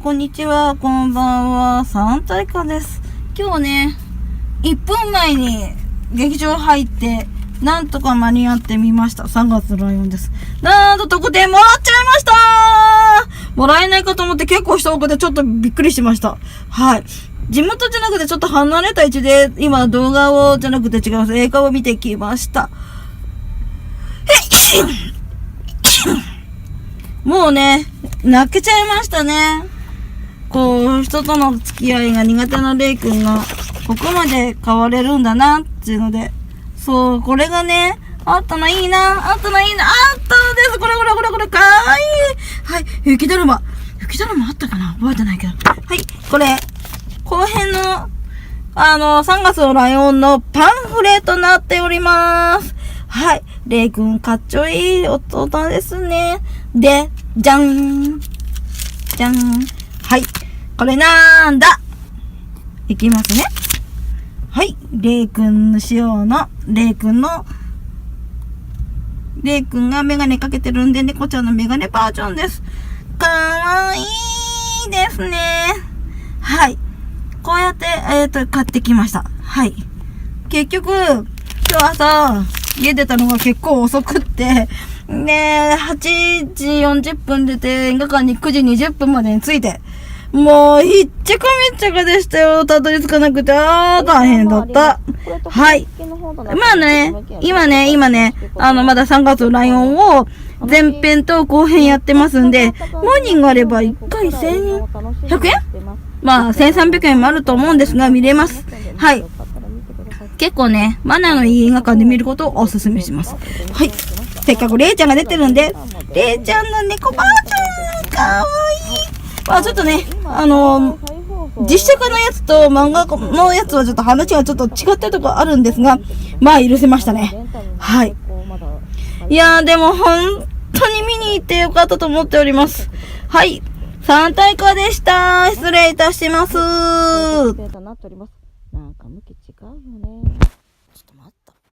こんにちは、こんばんは、サンタイカです。今日ね、1分前に劇場入って、なんとか間に合ってみました。3月のライオンです。なんと特典もらっちゃいました。もらえないかと思って結構人多くてちょっとびっくりしました。はい。地元じゃなくてちょっと離れた位置で、今動画をじゃなくて違う映画を見てきました。もうね、泣けちゃいましたね。こう、人との付き合いが苦手なレイ君が、ここまで変われるんだな、っていうので。そう、これがね、あったのいいな、あったのいいな、あったのです。これ、かわいい。はい、雪だるまあったかな覚えてないけど。はい、これ、後編の、3月のライオンのパンフレとなっております。はい。レイ君、かっちょいい弟ですね。で、じゃん。はい。これなんだいきますね。はい。レイ君仕様の、レイ君がメガネかけてるんで、猫ちゃんのメガネバージョンです。かわいいですね。はい。こうやって、買ってきました。はい。結局、今日朝、家出たのが結構遅くって、ね8時40分出て、映画館に9時20分までに着いて、もう、ひっちゃかめっちゃかでしたよ。たどり着かなくて、大変だった。はい。今ね、まだ3月のライオンを、前編と後編やってますんで、モーニングがあれば1回1100円まあ、1300円もあると思うんですが、見れます。はい。結構ね、マナーのいい映画館で見ることをお勧めします。はい。せっかくレイちゃんが出てるんで、レイちゃんの猫バージョン、かわいい。まあちょっとね、実写化のやつと漫画のやつはちょっと話がちょっと違ったとこあるんですが、まあ許せましたね。はい。いやーでも本当に見に行ってよかったと思っております。はい。サンタイカでした。失礼いたします。なんか向き違うよね。ちょっと待って。